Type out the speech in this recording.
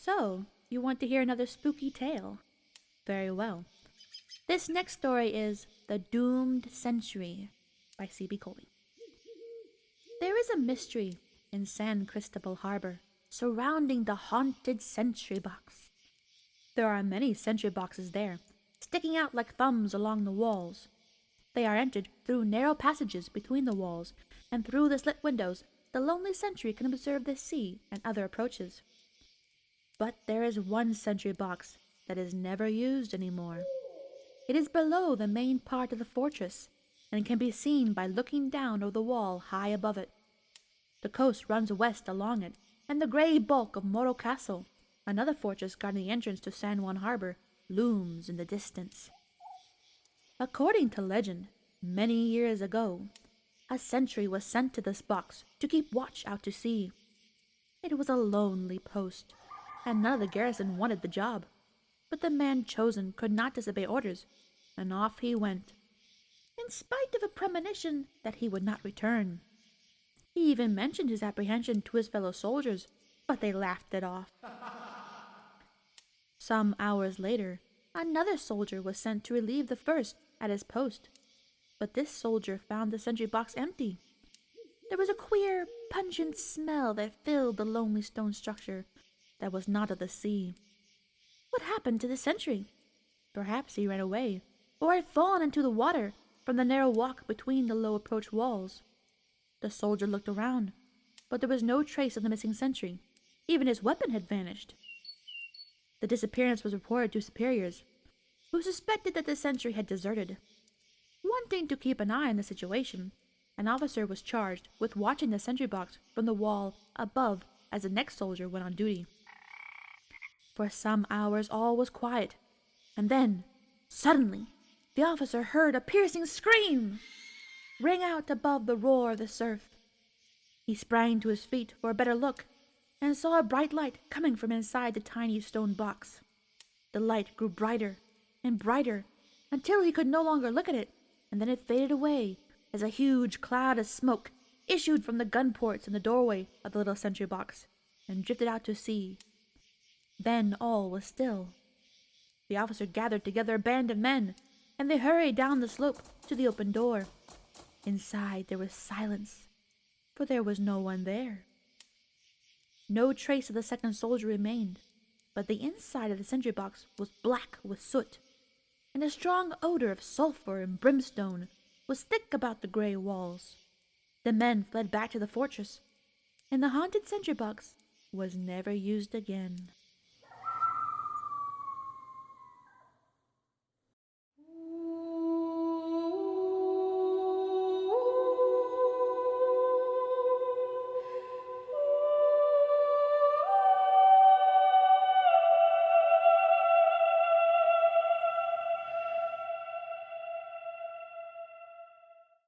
So, you want to hear another spooky tale? Very well. This next story is The Doomed Sentry by C.B. Colby. There is a mystery in San Cristobal Harbor surrounding the haunted sentry box. There are many sentry boxes there, sticking out like thumbs along the walls. They are entered through narrow passages between the walls, and through the slit windows the lonely sentry can observe the sea and other approaches. But there is one sentry box that is never used anymore. It is below the main part of the fortress, and can be seen by looking down over the wall high above it. The coast runs west along it, and the grey bulk of Morro Castle, another fortress guarding the entrance to San Juan Harbor, looms in the distance. According to legend, many years ago, a sentry was sent to this box to keep watch out to sea. It was a lonely post, and none of the garrison wanted the job, but the man chosen could not disobey orders, and off he went, in spite of a premonition that he would not return. He even mentioned his apprehension to his fellow soldiers, but they laughed it off. Some hours later, another soldier was sent to relieve the first at his post, but this soldier found the sentry box empty. There was a queer, pungent smell that filled the lonely stone structure that was not of the sea. What happened to the sentry? Perhaps he ran away, or had fallen into the water from the narrow walk between the low approach walls. The soldier looked around, but there was no trace of the missing sentry. Even his weapon had vanished. The disappearance was reported to superiors, who suspected that the sentry had deserted. Wanting to keep an eye on the situation, an officer was charged with watching the sentry box from the wall above as the next soldier went on duty. For some hours all was quiet, and then, suddenly, the officer heard a piercing scream ring out above the roar of the surf. He sprang to his feet for a better look, and saw a bright light coming from inside the tiny stone box. The light grew brighter and brighter until he could no longer look at it, and then it faded away as a huge cloud of smoke issued from the gun ports in the doorway of the little sentry box and drifted out to sea. Then all was still. The officer gathered together a band of men, and they hurried down the slope to the open door. Inside there was silence, for there was no one there. No trace of the second soldier remained, but the inside of the sentry box was black with soot, and a strong odor of sulphur and brimstone was thick about the grey walls. The men fled back to the fortress, and the haunted sentry box was never used again.